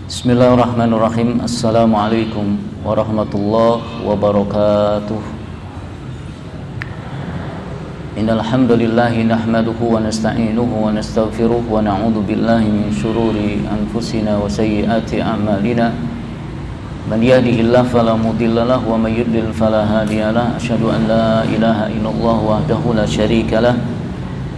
Bismillahirrahmanirrahim. Assalamualaikum warahmatullahi wabarakatuh. Innal hamdalillahi nahmaduhu wa nasta'inuhu wa nastaghfiruh wa na'udzu billahi min shururi anfusina wa sayyiati a'malina. Man yahdihillahu fala mudilla lahu wa may yudlil fala hadiyalah. Asyhadu an la ilaha illallah wahdahu la syarika lah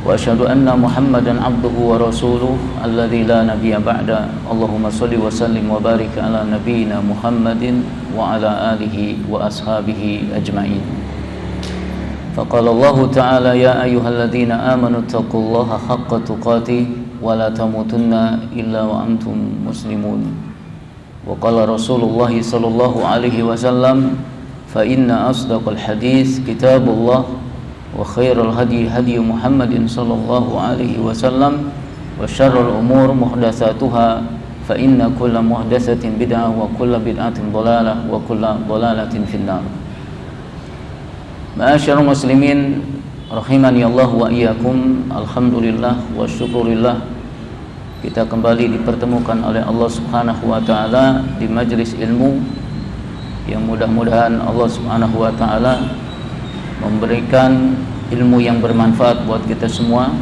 wa asyhadu anna Muhammadan abduhu wa rasuluh alladzi la nabiyya ba'da. Allahumma shalli wa sallim wa barik ala nabiyyina Muhammadin wa ala alihi wa ashabihi ajma'in. Faqala Allah ta'ala ya ayyuhalladzina amanu taqullaha haqqa tuqatih wa la tamutunna illa wa antum muslimun. Wa qala Rasulullah sallallahu alaihi wasallam fa inna asdaqal hadits kitabullah wa khairal hadi hadi Muhammadin sallallahu alaihi wasallam wa syarrul umur muhdatsatuha fa inna kulla muhdatsatin bid'ah wa kulla bid'atin dhalalah wa kulla dhalalatin finnar. Ma'asyiral muslimin rahimani Allah wa iyyakum. Alhamdulillah wa syukurillah, kita kembali dipertemukan oleh Allah Subhanahu wa taala di majelis ilmu yang mudah-mudahan Allah Subhanahu wa taala memberikan ilmu yang bermanfaat buat kita semua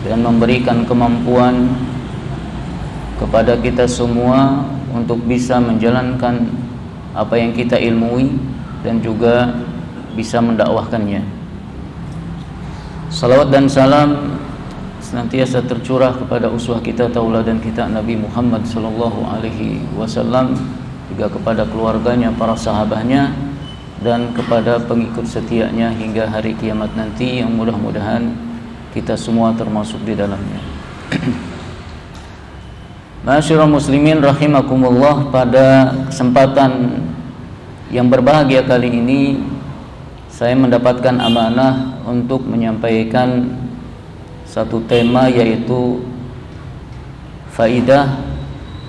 dan memberikan kemampuan kepada kita semua untuk bisa menjalankan apa yang kita ilmui dan juga bisa mendakwahkannya. Salawat dan salam senantiasa tercurah kepada uswah kita, tauladan kita Nabi Muhammad sallallahu alaihi wasallam, juga kepada keluarganya, para sahabatnya, dan kepada pengikut setianya hingga hari kiamat nanti, yang mudah-mudahan kita semua termasuk di dalamnya. Ma'asyiral muslimin rahimakumullah, pada kesempatan yang berbahagia kali ini saya mendapatkan amanah untuk menyampaikan satu tema, yaitu faidah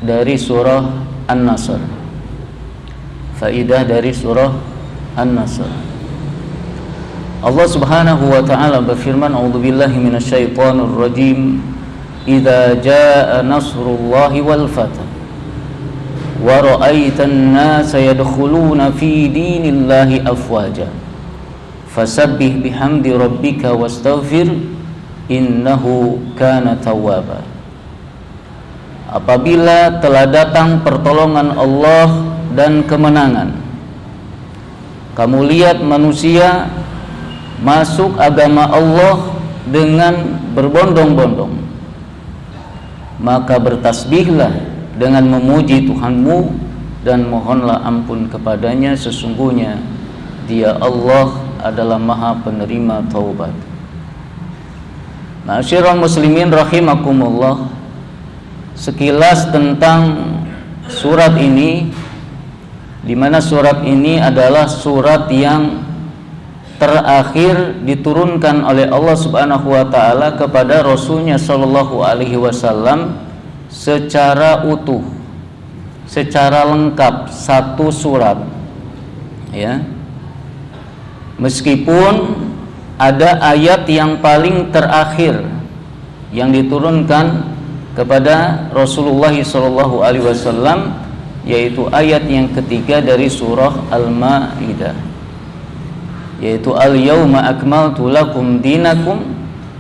dari surah An-Nasr. Faidah dari surah An-Nasr. Allah Subhanahu wa ta'ala berfirman, a'udzubillahi minasyaitonir rajim, idza jaa nasrullahi wal fath wa ra'aitan nasa yadkhuluna fi dinillahi afwaja fasabbih bihamdi rabbika wastaghfir innahu kana tawwaba. Apabila telah datang pertolongan Allah dan kemenangan, kamu lihat manusia masuk agama Allah dengan berbondong-bondong, maka bertasbihlah dengan memuji Tuhanmu dan mohonlah ampun kepadanya, sesungguhnya Dia Allah adalah Maha penerima taubat. Ma'asyiral muslimin rahimakumullah, sekilas tentang surat ini, di mana surat ini adalah surat yang terakhir diturunkan oleh Allah Subhanahu wa taala kepada Rasulnya sallallahu alaihi wasallam secara utuh, secara lengkap, satu surat, ya. Meskipun ada ayat yang paling terakhir yang diturunkan kepada Rasulullah sallallahu alaihi wasallam, yaitu ayat yang ketiga dari surah Al-Maidah, yaitu al-yauma akmaltu lakum dinakum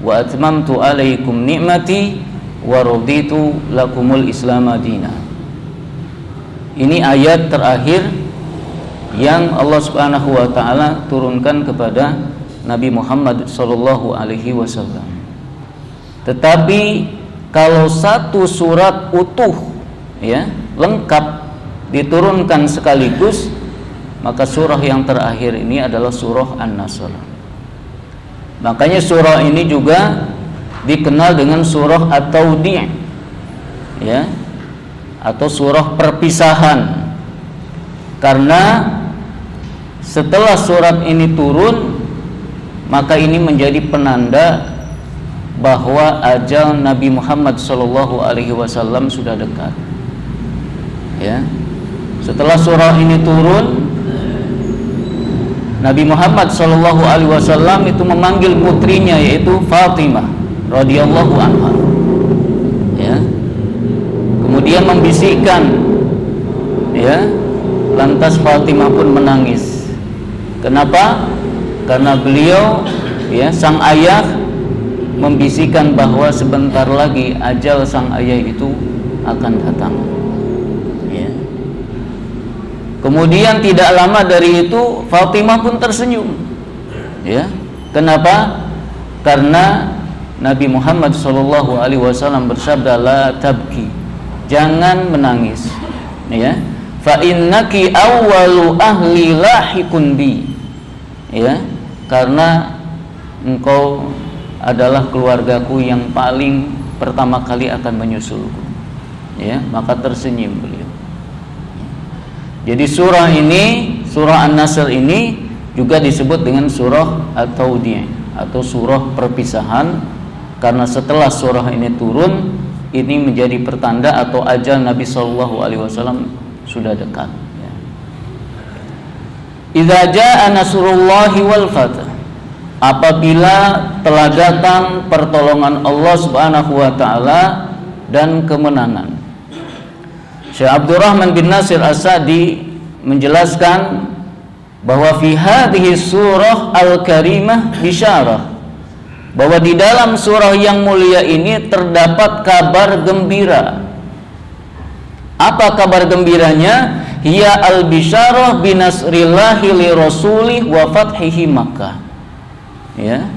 wa atmamtu alaikum ni'mati wa raditu lakumul islama dina. Ini ayat terakhir yang Allah Subhanahu wa taala turunkan kepada Nabi Muhammad sallallahu alaihi wasallam. Tetapi kalau satu surat utuh, ya, lengkap diturunkan sekaligus, maka surah yang terakhir ini adalah surah An-Nasr. Makanya surah ini juga dikenal dengan surah At-Tawdi', ya, atau surah perpisahan, karena setelah surat ini turun, maka ini menjadi penanda bahwa ajal Nabi Muhammad sallallahu alaihi wasallam sudah dekat. Ya. Setelah surah ini turun, Nabi Muhammad sallallahu alaihi wasallam itu memanggil putrinya, yaitu Fatimah radhiyallahu anha. Ya. kemudian membisikkan, ya. Lantas Fatimah pun menangis. Kenapa? Karena beliau, ya, sang ayah membisikkan bahwa sebentar lagi ajal sang ayah itu akan datang. Ya. Kemudian tidak lama dari itu Fatimah pun tersenyum. Ya. Kenapa? Karena Nabi Muhammad SAW bersabda, la tabki, jangan menangis, ya. Fa innaki awwalu ahli lahikun bi, ya, karena engkau adalah keluargaku yang paling pertama kali akan menyusulku, ya. Maka tersenyum beliau. Jadi surah ini, surah An-Nasr ini juga disebut dengan surah At-Tawdi' atau surah perpisahan, karena setelah surah ini turun, ini menjadi pertanda atau ajal Nabi SAW sudah dekat. Ya. Idza jaa nasrullahi wal fath, apabila telah datang pertolongan Allah Subhanahu wa taala dan kemenangan. Syekh Abdurrahman bin Nasir As-Sa'di menjelaskan bahwa fi hadhihi surah al-karimah bisyarah, bahwa di dalam surah yang mulia ini terdapat kabar gembira. Apa kabar gembiranya? Hiya al-bisyarah binasrillahi li rasulih wa fathihi Makkah. Ya.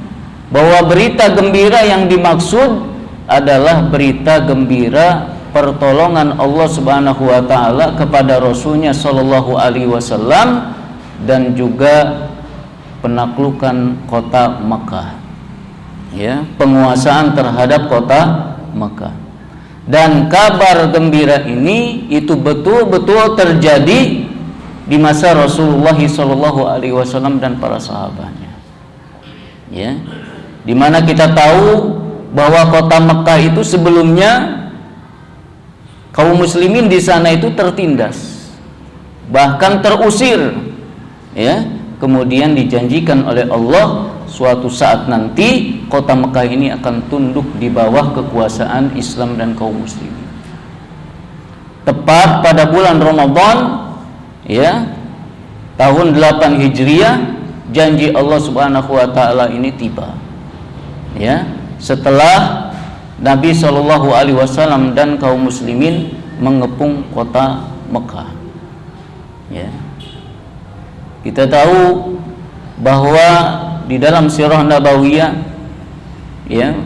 Bahwa berita gembira yang dimaksud adalah berita gembira pertolongan Allah Subhanahu wa taala kepada Rasulnya sallallahu alaihi wasallam dan juga penaklukan kota Makkah. Ya, penguasaan terhadap kota Makkah. Dan kabar gembira ini itu betul-betul terjadi di masa Rasulullah SAW dan para sahabatnya. Ya, di mana kita tahu bahwa kota Makkah itu sebelumnya kaum muslimin di sana itu tertindas, bahkan terusir. Ya, kemudian dijanjikan oleh Allah suatu saat nanti kota Mekah ini akan tunduk di bawah kekuasaan Islam dan kaum muslimin. Tepat pada bulan Ramadan, ya, tahun 8 Hijriah, janji Allah Subhanahu wa taala ini tiba. Ya, setelah Nabi Shallallahu alaihi wasallam dan kaum muslimin mengepung kota Mekah. Ya. Kita tahu bahwa di dalam sirah Nabawiyah, ya,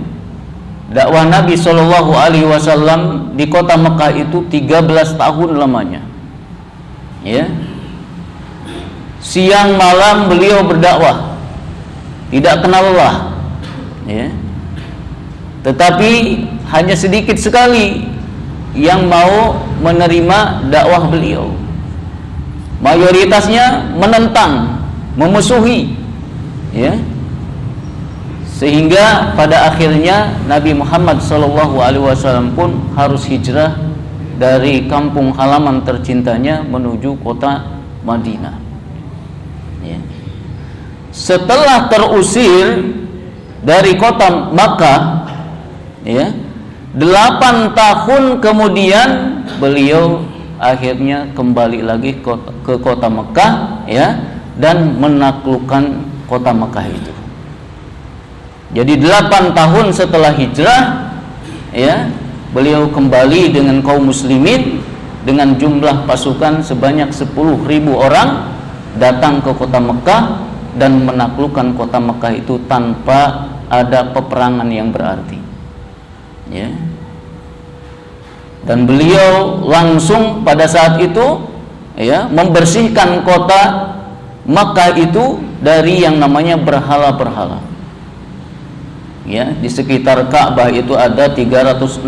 dakwah Nabi Shallallahu alaihi wasallam di kota Mekah itu 13 tahun lamanya. Ya. Siang malam beliau berdakwah, tidak kenal lelah. Ya. Tetapi hanya sedikit sekali yang mau menerima dakwah beliau. Mayoritasnya menentang, memusuhi. Ya, sehingga pada akhirnya Nabi Muhammad SAW pun harus hijrah dari kampung halaman tercintanya menuju kota Madinah. Ya. Setelah terusir dari kota Makkah, ya, 8 tahun kemudian beliau akhirnya kembali lagi ke kota Makkah, ya, dan menaklukkan kota Makkah itu. Jadi 8 tahun setelah hijrah, ya, beliau kembali dengan kaum muslimin dengan jumlah pasukan sebanyak 10.000 orang datang ke kota Makkah dan menaklukkan kota Makkah itu tanpa ada peperangan yang berarti. Ya. Dan beliau langsung pada saat itu, ya, membersihkan kota Makkah itu dari yang namanya berhala-berhala. Ya, di sekitar Ka'bah itu ada 360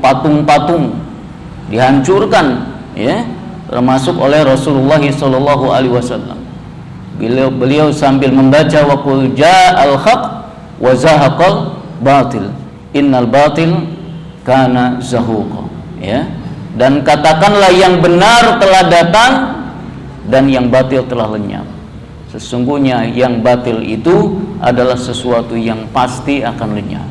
patung-patung dihancurkan, ya, termasuk oleh Rasulullah SAW. Beliau sambil membaca wa qul ja'al haq wa zahaqal batil innal batil kana zahuqa. Ya, dan katakanlah yang benar telah datang dan yang batil telah lenyap. Sesungguhnya yang batil itu adalah sesuatu yang pasti akan lenyap,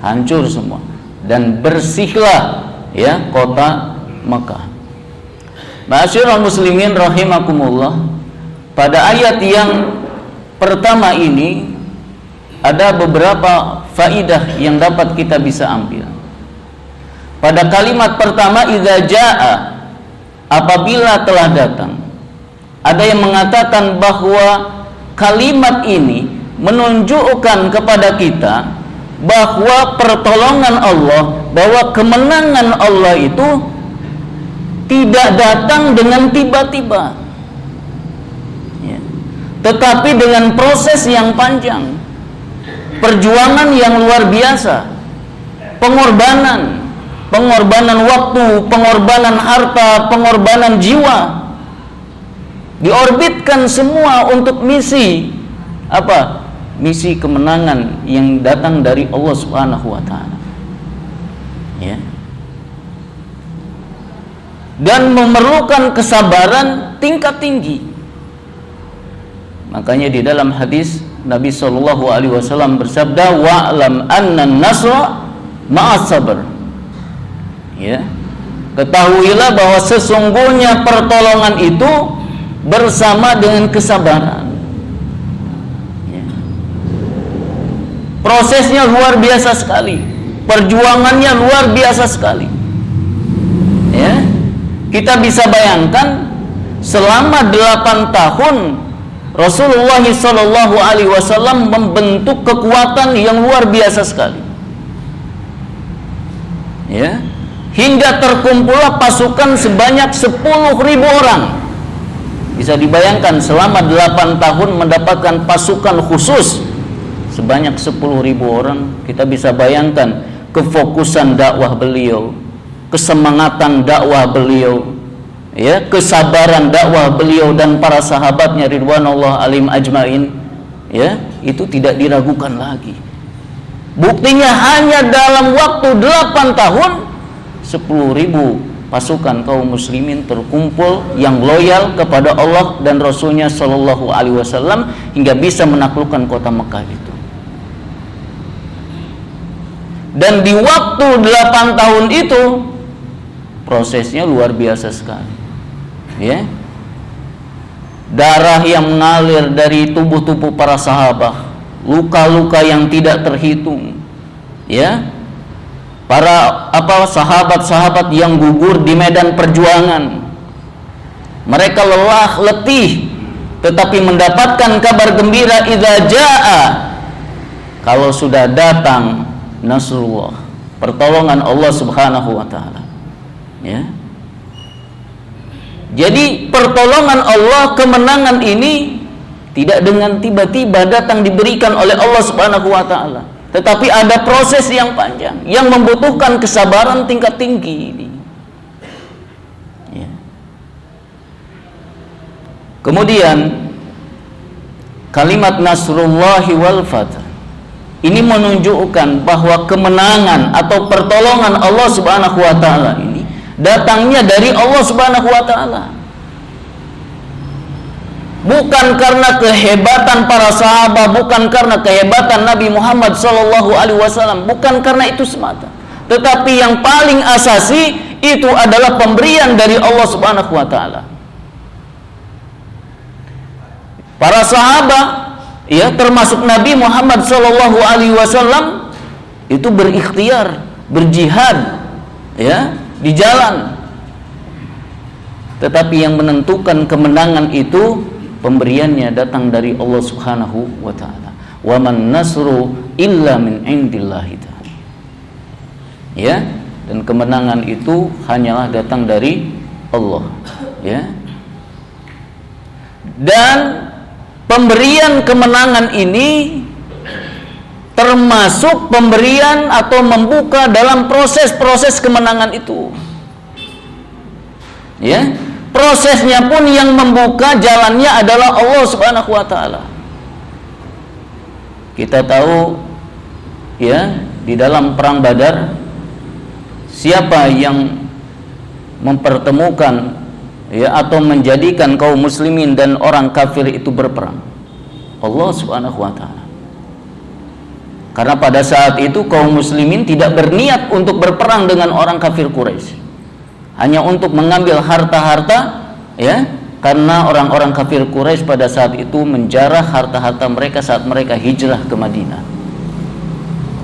hancur semua. Dan bersihlah, ya, kota Mekah. Ma'asyiral muslimin rahimakumullah, pada ayat yang pertama ini ada beberapa faidah yang dapat kita bisa ambil. Pada kalimat pertama, idza jaa, apabila telah datang, ada yang mengatakan bahwa kalimat ini menunjukkan kepada kita bahwa pertolongan Allah, bahwa kemenangan Allah itu tidak datang dengan tiba-tiba, ya, tetapi dengan proses yang panjang, perjuangan yang luar biasa, pengorbanan waktu, pengorbanan harta, pengorbanan jiwa, diorbitkan semua untuk misi apa? Misi kemenangan yang datang dari Allah Subhanahu wa taala. Ya. Dan memerlukan kesabaran tingkat tinggi. Makanya di dalam hadis Nabi sallallahu alaihi wasallam bersabda, wa'lam anna an-nasra ma'as sabr. Ya. Ketahuilah bahwa sesungguhnya pertolongan itu bersama dengan kesabaran. Ya. Prosesnya luar biasa sekali, perjuangannya luar biasa sekali. Ya. Kita bisa bayangkan selama 8 tahun Rasulullah Shallallahu Alaihi Wasallam membentuk kekuatan yang luar biasa sekali. Ya, hingga terkumpullah pasukan sebanyak 10.000 orang. Bisa dibayangkan selama 8 tahun mendapatkan pasukan khusus sebanyak 10.000 orang. Kita bisa bayangkan kefokusan dakwah beliau, kesemangatan dakwah beliau, ya, kesabaran dakwah beliau dan para sahabatnya ridwanullah alim ajmain, ya, itu tidak diragukan lagi. Buktinya hanya dalam waktu 8 tahun 10.000 pasukan kaum muslimin terkumpul yang loyal kepada Allah dan Rasulnya Shallallahu Alaihi Wasallam hingga bisa menaklukkan kota Mekah itu. Dan di waktu 8 tahun itu prosesnya luar biasa sekali, ya. Darah yang mengalir dari tubuh-tubuh para sahabat, luka-luka yang tidak terhitung, ya. Para sahabat-sahabat yang gugur di medan perjuangan, mereka lelah, letih, tetapi mendapatkan kabar gembira idza jaa, kalau sudah datang nasrullah, pertolongan Allah Subhanahu wa taala. Ya. Jadi pertolongan Allah, kemenangan ini tidak dengan tiba-tiba datang diberikan oleh Allah Subhanahu wa taala, tetapi ada proses yang panjang yang membutuhkan kesabaran tingkat tinggi ini. Ya. Kemudian kalimat nasrullahi wal fath ini menunjukkan bahwa kemenangan atau pertolongan Allah Subhanahu wa taala ini datangnya dari Allah Subhanahu wa taala. Bukan karena kehebatan para sahabat, bukan karena kehebatan Nabi Muhammad sallallahu alaihi wasallam, bukan karena itu semata. Tetapi yang paling asasi itu adalah pemberian dari Allah Subhanahu wa taala. Para sahabat, ya, termasuk Nabi Muhammad sallallahu alaihi wasallam itu berikhtiar, berjihad, ya, di jalan. Tetapi yang menentukan kemenangan itu pemberiannya datang dari Allah Subhanahu wa taala. Wa man nasru illa min indillahi ta'ala. Ya, dan kemenangan itu hanyalah datang dari Allah, ya. Dan pemberian kemenangan ini termasuk pemberian atau membuka dalam proses-proses kemenangan itu. Ya, prosesnya pun yang membuka jalannya adalah Allah Subhanahu wa taala. Kita tahu, ya, di dalam perang Badar siapa yang mempertemukan, ya, atau menjadikan kaum muslimin dan orang kafir itu berperang? Allah Subhanahu wa taala. Karena pada saat itu kaum muslimin tidak berniat untuk berperang dengan orang kafir Quraisy. Hanya untuk mengambil harta-harta, ya, karena orang-orang kafir Quraisy pada saat itu menjarah harta-harta mereka saat mereka hijrah ke Madinah.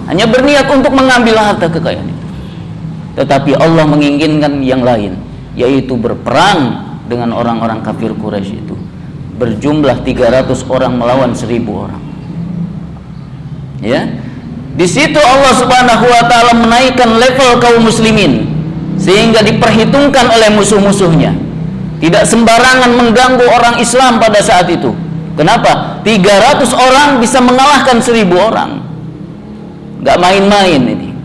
Hanya berniat untuk mengambil harta kekayaan itu. Tetapi Allah menginginkan yang lain, yaitu berperang dengan orang-orang kafir Quraisy itu. Berjumlah 300 orang melawan 1000 orang. Ya, di situ Allah Subhanahu wa taala menaikkan level kaum muslimin sehingga diperhitungkan oleh musuh-musuhnya. Tidak sembarangan mengganggu orang Islam pada saat itu. Kenapa? 300 orang bisa mengalahkan 1000 orang. Gak main-main ini.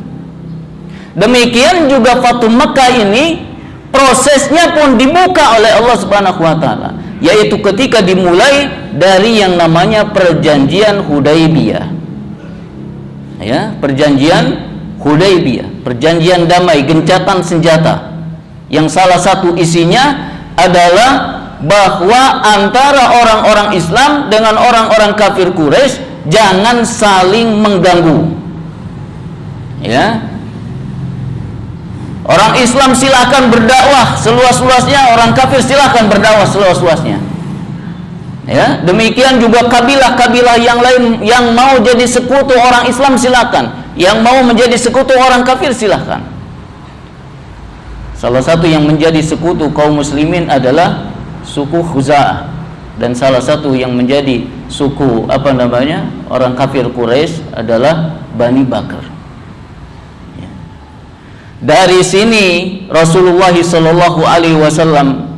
Demikian juga Fathu Mekah ini prosesnya pun dibuka oleh Allah Subhanahu wa taala, yaitu ketika dimulai dari yang namanya perjanjian Hudaybiyah. Ya, perjanjian Hudaybiyah, perjanjian damai, gencatan senjata, yang salah satu isinya adalah bahwa antara orang-orang Islam dengan orang-orang kafir Quraisy jangan saling mengganggu. Ya, orang Islam silahkan berdakwah seluas-luasnya, orang kafir silahkan berdakwah seluas-luasnya. Ya, demikian juga kabilah-kabilah yang lain yang mau jadi sekutu orang Islam silakan, yang mau menjadi sekutu orang kafir silakan. Salah satu yang menjadi sekutu kaum muslimin adalah suku Khuza'ah, dan salah satu yang menjadi suku orang kafir Quraisy adalah Bani Bakr. Ya. Dari sini Rasulullah Shallallahu Alaihi Wasallam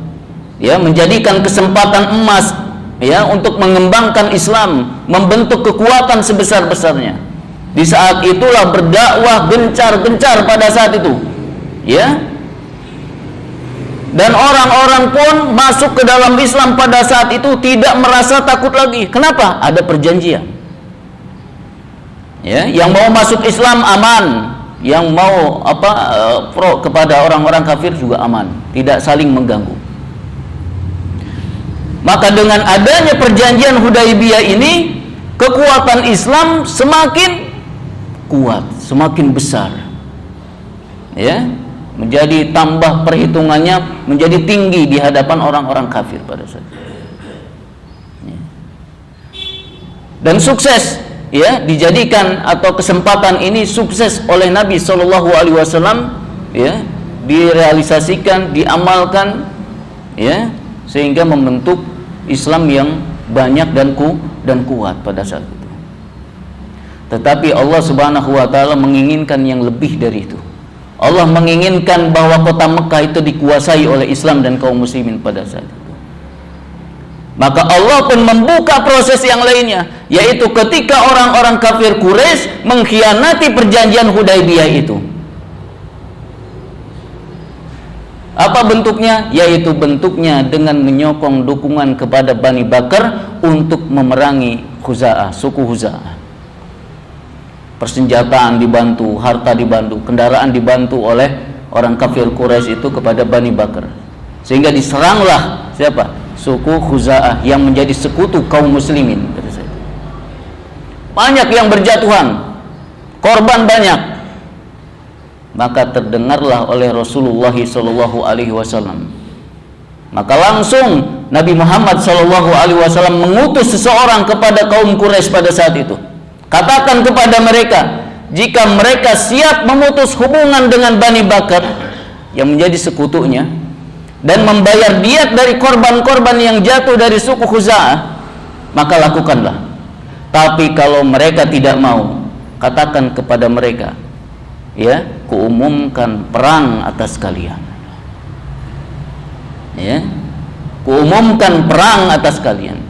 menjadikan kesempatan emas untuk mengembangkan Islam, membentuk kekuatan sebesar-besarnya. Di saat itulah berdakwah gencar-gencar pada saat itu, ya. Dan orang-orang pun masuk ke dalam Islam pada saat itu tidak merasa takut lagi. Kenapa? Ada perjanjian. Ya, yang mau masuk Islam aman, yang mau pro kepada orang-orang kafir juga aman, tidak saling mengganggu. Maka dengan adanya perjanjian Hudaybiyah ini, kekuatan Islam semakin kuat, semakin besar. Ya, menjadi tambah perhitungannya menjadi tinggi di hadapan orang-orang kafir pada saat itu. Ya. Dan sukses, ya, dijadikan atau kesempatan ini sukses oleh Nabi Shallallahu Alaihi Wasallam, ya, direalisasikan, diamalkan, ya, sehingga membentuk Islam yang banyak dan kuat pada saat itu. Tetapi Allah Subhanahu wa taala menginginkan yang lebih dari itu. Allah menginginkan bahwa kota Mekah itu dikuasai oleh Islam dan kaum muslimin pada saat itu. Maka Allah pun membuka proses yang lainnya, yaitu ketika orang-orang kafir Quraisy mengkhianati perjanjian Hudaybiyah itu. Apa bentuknya? Yaitu bentuknya dengan menyokong dukungan kepada Bani Bakar untuk memerangi Khuza'ah, suku Khuza'ah. Persenjataan dibantu, harta dibantu, kendaraan dibantu oleh orang kafir Quraisy itu kepada Bani Bakar. Sehingga diseranglah siapa? Suku Khuza'ah yang menjadi sekutu kaum muslimin. Banyak yang berjatuhan, korban banyak. Maka terdengarlah oleh Rasulullah Shallallahu Alaihi Wasallam. Maka langsung Nabi Muhammad Shallallahu Alaihi Wasallam mengutus seseorang kepada kaum Quraisy pada saat itu. Katakan kepada mereka, jika mereka siap memutus hubungan dengan Bani Bakar yang menjadi sekutunya dan membayar diat dari korban-korban yang jatuh dari suku Khuza'ah, maka lakukanlah. Tapi kalau mereka tidak mau, katakan kepada mereka, ya, kuumumkan perang atas kalian. Ya, kuumumkan perang atas kalian.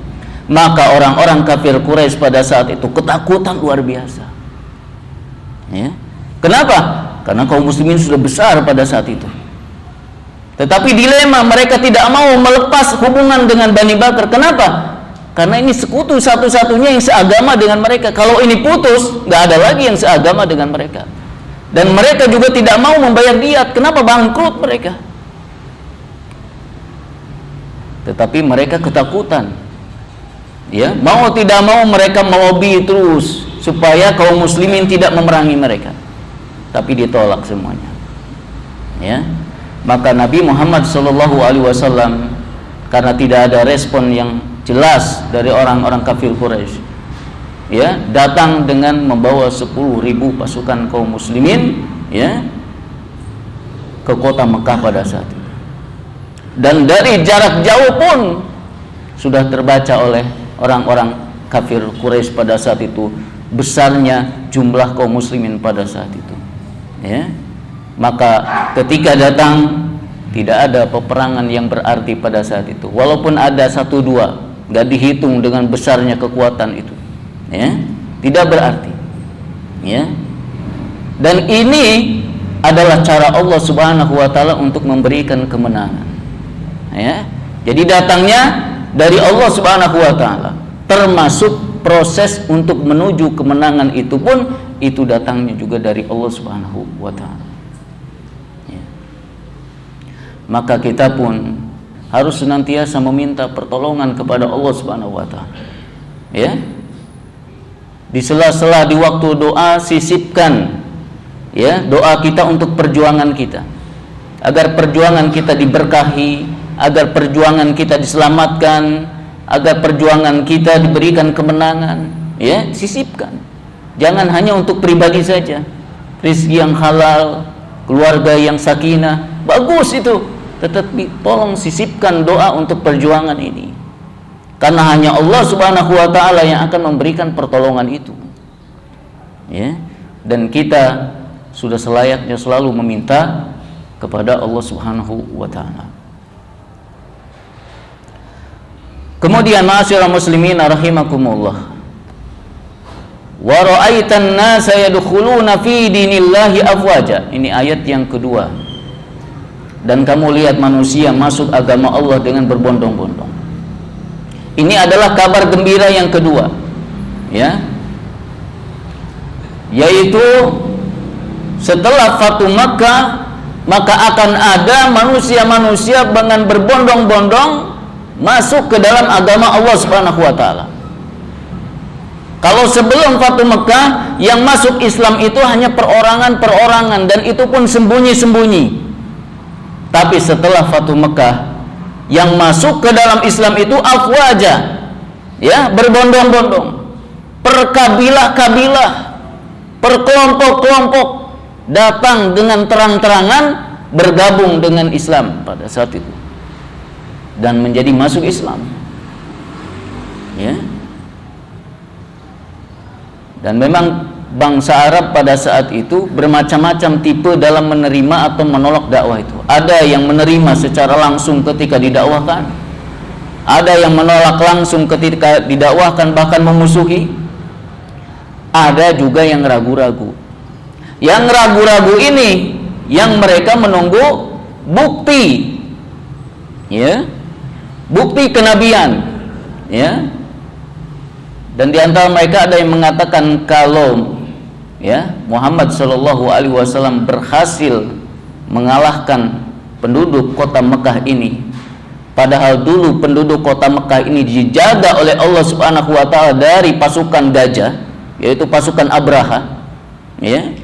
Maka orang-orang kafir Quraisy pada saat itu ketakutan luar biasa. Ya. Kenapa? Karena kaum muslimin sudah besar pada saat itu. Tetapi dilema, mereka tidak mau melepas hubungan dengan Bani Bakar. Kenapa? Karena ini sekutu satu-satunya yang seagama dengan mereka. Kalau ini putus, nggak ada lagi yang seagama dengan mereka. Dan mereka juga tidak mau membayar diat. Kenapa? Bangkrut mereka. Tetapi mereka ketakutan. Ya, mau tidak mau mereka melobi terus supaya kaum muslimin tidak memerangi mereka, tapi ditolak semuanya. Ya, maka Nabi Muhammad SAW karena tidak ada respon yang jelas dari orang-orang kafir Quraisy, ya, datang dengan membawa 10.000 pasukan kaum muslimin, ya, ke kota Mekah pada saat itu. Dan dari jarak jauh pun sudah terbaca oleh orang-orang kafir Quraisy pada saat itu besarnya jumlah kaum muslimin pada saat itu. Ya. Maka ketika datang tidak ada peperangan yang berarti pada saat itu. Walaupun ada 1-2, nggak dihitung dengan besarnya kekuatan itu. Ya, tidak berarti. Ya. Dan ini adalah cara Allah Subhanahu wa taala untuk memberikan kemenangan. Ya. Jadi datangnya dari Allah Subhanahu wa taala, termasuk proses untuk menuju kemenangan itu pun itu datangnya juga dari Allah Subhanahu wa taala. Ya. Maka kita pun harus senantiasa meminta pertolongan kepada Allah Subhanahu wa taala. Ya. Di sela-sela di waktu doa sisipkan, ya, doa kita untuk perjuangan kita, agar perjuangan kita diberkahi, agar perjuangan kita diselamatkan, agar perjuangan kita diberikan kemenangan. Ya, sisipkan. Jangan hanya untuk pribadi saja. Rezeki yang halal, keluarga yang sakinah, bagus itu. Tetapi tolong sisipkan doa untuk perjuangan ini. Karena hanya Allah Subhanahu wa taala yang akan memberikan pertolongan itu. Ya. Dan kita sudah selayaknya selalu meminta kepada Allah Subhanahu wa taala. Kemudian ma'asyiral muslimin rahimakumullah. Wa ra'aitan nasa yadkhuluna fi dinillahi afwaja. Ini ayat yang kedua. Dan kamu lihat manusia masuk agama Allah dengan berbondong-bondong. Ini adalah kabar gembira yang kedua. Ya. Yaitu setelah Fatu Makkah, maka akan ada manusia-manusia dengan berbondong-bondong masuk ke dalam agama Allah Subhanahu wa taala. Kalau sebelum Fatu Makkah yang masuk Islam itu hanya perorangan-perorangan dan itu pun sembunyi-sembunyi. Tapi setelah Fatu Makkah yang masuk ke dalam Islam itu afwaja, ya, berbondong-bondong, per kabilah-kabilah, per kelompok-kelompok datang dengan terang-terangan bergabung dengan Islam pada saat itu dan menjadi masuk Islam. Ya. Dan memang bangsa Arab pada saat itu bermacam-macam tipe dalam menerima atau menolak dakwah itu. Ada yang menerima secara langsung ketika didakwahkan, ada yang menolak langsung ketika didakwahkan bahkan memusuhi, ada juga yang ragu-ragu. Yang ragu-ragu ini yang mereka menunggu bukti, ya, bukti kenabian, ya. Dan di antara mereka ada yang mengatakan kalau, ya, Muhammad Shallallahu Alaihi Wasallam berhasil mengalahkan penduduk kota Mekah ini, padahal dulu penduduk kota Mekah ini dijaga oleh Allah Subhanahu Wa Taala dari pasukan gajah, yaitu pasukan Abraha, ya.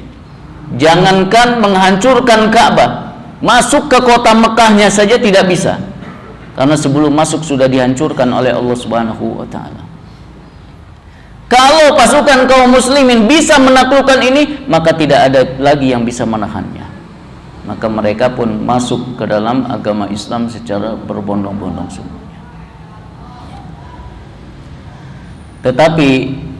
Jangankan menghancurkan Ka'bah, masuk ke kota Mekahnya saja tidak bisa, karena sebelum masuk sudah dihancurkan oleh Allah Subhanahu Wa Taala. Kalau pasukan kaum muslimin bisa menaklukkan ini, maka tidak ada lagi yang bisa menahannya. Maka mereka pun masuk ke dalam agama Islam secara berbondong-bondong semuanya. Tetapi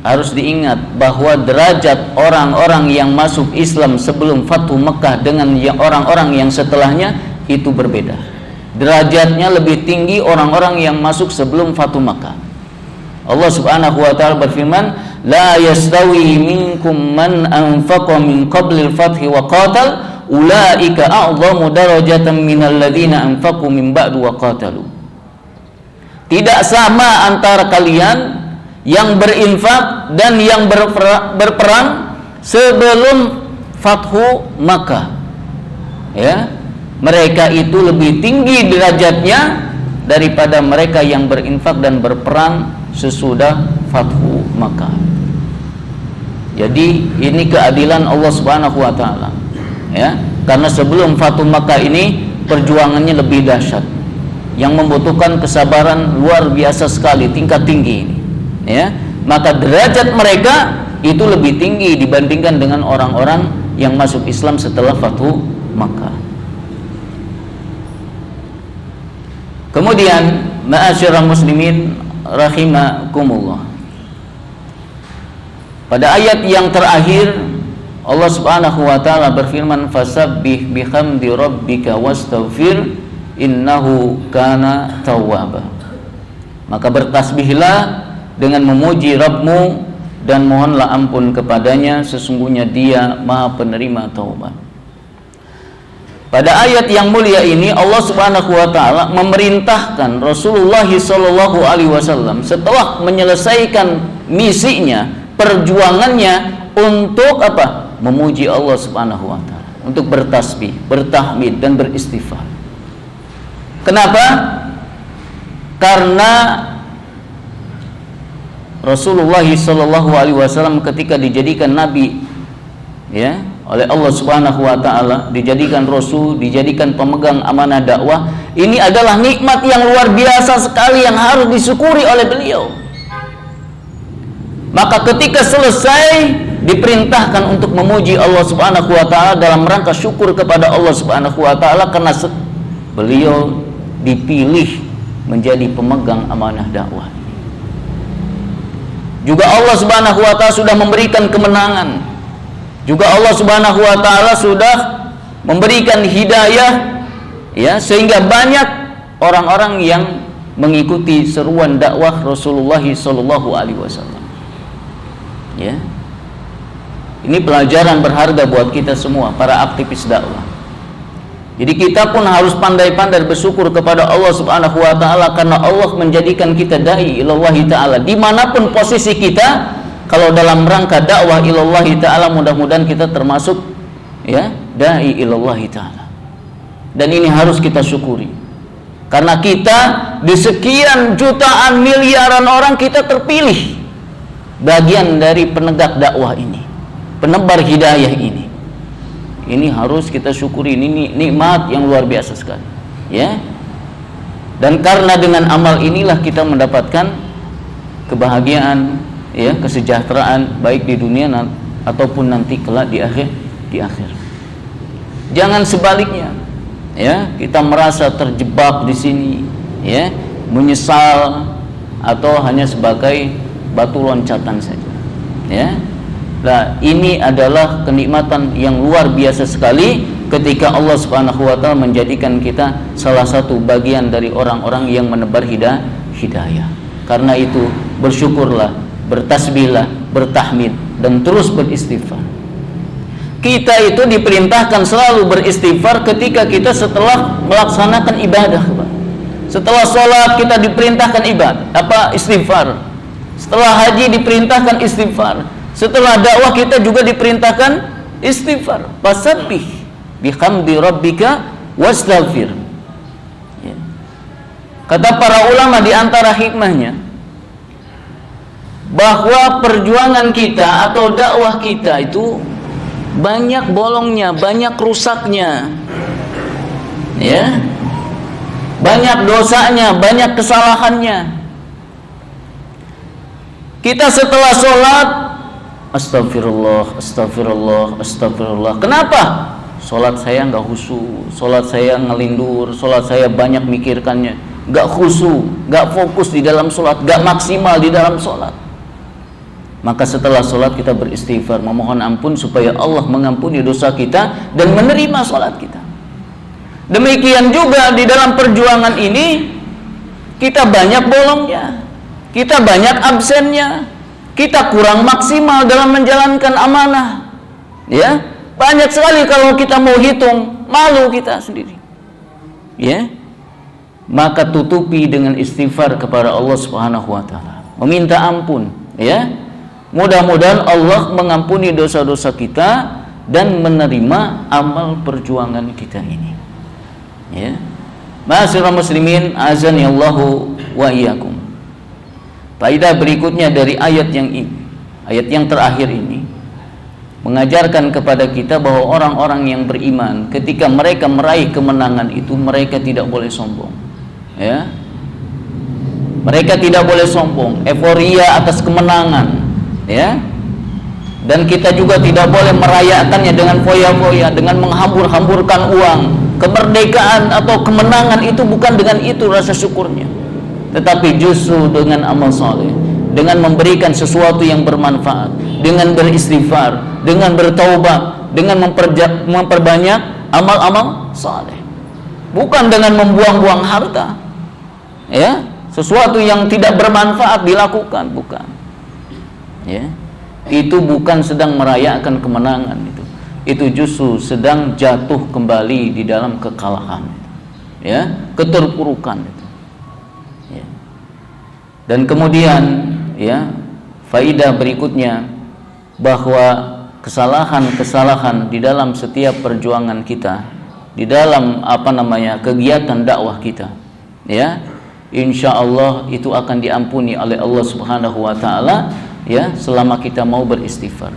harus diingat bahwa derajat orang-orang yang masuk Islam sebelum Fatu Makkah dengan orang-orang yang setelahnya itu berbeda. Derajatnya lebih tinggi orang-orang yang masuk sebelum Fatu Makkah. Allah Subhanahu wa taala berfirman, "La yastawi minkum man anfaqa min qabli al-fathi wa qatal, ulaika a'zamu darajatan minal ladzina anfaqu min ba'du wa qatalu." Tidak sama antara kalian yang berinfak dan yang berperang sebelum Fathu Makkah. Ya, mereka itu lebih tinggi derajatnya daripada mereka yang berinfak dan berperang sesudah Fathu Makkah. Jadi ini keadilan Allah Subhanahu wa taala. Ya, karena sebelum Fatu Makkah ini perjuangannya lebih dahsyat, yang membutuhkan kesabaran luar biasa sekali, tingkat tinggi ini. Ya, maka derajat mereka itu lebih tinggi dibandingkan dengan orang-orang yang masuk Islam setelah Fatu Makkah. Kemudian, ma'asyiral muslimin rahimakumullah, pada ayat yang terakhir Allah Subhanahu wa taala berfirman, fasabbih bihamdi rabbika wastaghfir innahu kana tawwaba. Maka bertasbihlah dengan memuji Rabbmu dan mohonlah ampun kepadanya, sesungguhnya Dia Maha penerima taubat. Pada ayat yang mulia ini Allah Subhanahu wa taala memerintahkan Rasulullah sallallahu alaihi wasallam setelah menyelesaikan misinya, perjuangannya, untuk apa? Memuji Allah Subhanahu wa taala, untuk bertasbih, bertahmid dan beristighfar. Kenapa? Karena Rasulullah sallallahu alaihi wasallam ketika dijadikan nabi, ya, oleh Allah Subhanahu wa taala, dijadikan rasul, dijadikan pemegang amanah dakwah, ini adalah nikmat yang luar biasa sekali yang harus disyukuri oleh beliau. Maka ketika selesai diperintahkan untuk memuji Allah Subhanahu wa taala dalam rangka syukur kepada Allah Subhanahu wa taala karena beliau dipilih menjadi pemegang amanah dakwah. Juga Allah Subhanahu wa taala sudah memberikan kemenangan. Juga Allah Subhanahu wa taala sudah memberikan hidayah, ya, sehingga banyak orang-orang yang mengikuti seruan dakwah Rasulullah sallallahu alaihi wasallam. Ya. Ini pelajaran berharga buat kita semua para aktivis dakwah. Jadi kita pun harus pandai-pandai bersyukur kepada Allah Subhanahu wa taala karena Allah menjadikan kita dai ilallahi taala. Dimanapun posisi kita, kalau dalam rangka dakwah ilallahi taala, mudah-mudahan kita termasuk, ya, dai ilallahi taala. Dan ini harus kita syukuri. Karena kita di sekian jutaan miliaran orang, kita terpilih bagian dari penegak dakwah ini, penebar hidayah ini. Ini harus kita syukuri, ini nikmat yang luar biasa sekali, ya. Dan karena dengan amal inilah kita mendapatkan kebahagiaan, ya, kesejahteraan baik di dunia ataupun nanti kelak di akhir. Jangan sebaliknya, ya, kita merasa terjebak di sini, ya, menyesal atau hanya sebagai batu loncatan saja, ya. Nah, ini adalah kenikmatan yang luar biasa sekali ketika Allah Subhanahu wa taala menjadikan kita salah satu bagian dari orang-orang yang menebar hidayah. Karena itu bersyukurlah, bertasbihlah, bertahmid dan terus beristighfar. Kita itu diperintahkan selalu beristighfar ketika kita setelah melaksanakan ibadah. Setelah sholat kita diperintahkan istighfar. Setelah haji diperintahkan istighfar. Setelah dakwah kita juga diperintahkan istighfar. Fasabbih bihamdi rabbika wastaghfir. Ya. Kata para ulama di antara hikmahnya bahwa perjuangan kita atau dakwah kita itu banyak bolongnya, banyak rusaknya. Ya. Banyak dosanya, banyak kesalahannya. Kita setelah sholat astagfirullah, astagfirullah, astagfirullah. Kenapa? Sholat saya nggak khusyuk, sholat saya ngelindur, sholat saya banyak mikirkannya, nggak khusyuk, nggak fokus di dalam sholat, nggak maksimal di dalam sholat. Maka setelah sholat kita beristighfar, memohon ampun supaya Allah mengampuni dosa kita dan menerima sholat kita. Demikian juga di dalam perjuangan ini kita banyak bolongnya, kita banyak absennya. Kita kurang maksimal dalam menjalankan amanah, ya. Banyak sekali kalau kita mau hitung, malu kita sendiri, ya. Maka tutupi dengan istighfar kepada Allah Subhanahu wa taala, meminta ampun, ya. Mudah-mudahan Allah mengampuni dosa-dosa kita dan menerima amal perjuangan kita ini, ya. Ma'asyiral muslimin, azani Allahu wa iyyakum. Faedah berikutnya dari ayat yang terakhir ini, mengajarkan kepada kita bahwa orang-orang yang beriman ketika mereka meraih kemenangan itu mereka tidak boleh sombong, ya. Mereka tidak boleh sombong, euforia atas kemenangan, ya. Dan kita juga tidak boleh merayakannya dengan foya-foya, dengan menghambur-hamburkan uang. Kemerdekaan atau kemenangan itu bukan dengan itu rasa syukurnya, tetapi justru dengan amal saleh, dengan memberikan sesuatu yang bermanfaat, dengan beristighfar, dengan bertaubat, dengan memperbanyak amal-amal saleh. Bukan dengan membuang-buang harta, ya, sesuatu yang tidak bermanfaat dilakukan, bukan, ya. Itu bukan sedang merayakan kemenangan, itu justru sedang jatuh kembali di dalam kekalahan, ya, keterpurukan itu, ya. Dan kemudian, ya, faidah berikutnya bahwa kesalahan-kesalahan di dalam setiap perjuangan kita, di dalam kegiatan dakwah kita, ya, insya Allah itu akan diampuni oleh Allah Subhanahu wa Ta'ala, ya, selama kita mau beristighfar.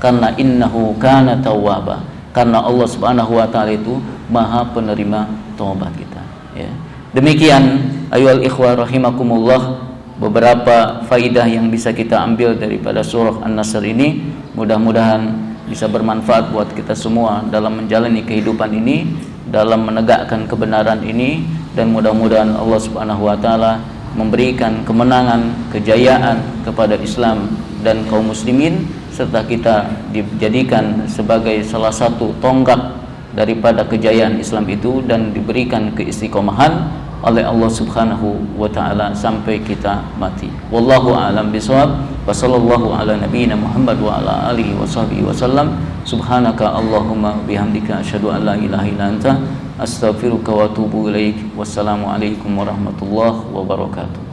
Karena innahu kana tawwaba, karena Allah Subhanahu wa Ta'ala itu maha penerima taubat kita, ya. Demikian ayyuhal ikhwah rahimakumullah, beberapa faidah yang bisa kita ambil daripada surah An-Nasr ini. Mudah-mudahan bisa bermanfaat buat kita semua dalam menjalani kehidupan ini, dalam menegakkan kebenaran ini, dan mudah-mudahan Allah Subhanahu wa Ta'ala memberikan kemenangan, kejayaan kepada Islam dan kaum muslimin, serta kita dijadikan sebagai salah satu tonggak daripada kejayaan Islam itu, dan diberikan keistiqomahan oleh Allah Subhanahu wa Ta'ala sampai kita mati. Wallahu a'lam bishawab. Wa sallallahu ala nabiyyina Muhammad wa ala alihi wa sahbihi wasallam. Subhanaka Allahumma bihamdika asyhadu an la ilaha illa anta astaghfiruka wa atubu ilaik. Wassalamu alaikum warahmatullahi wabarakatuh.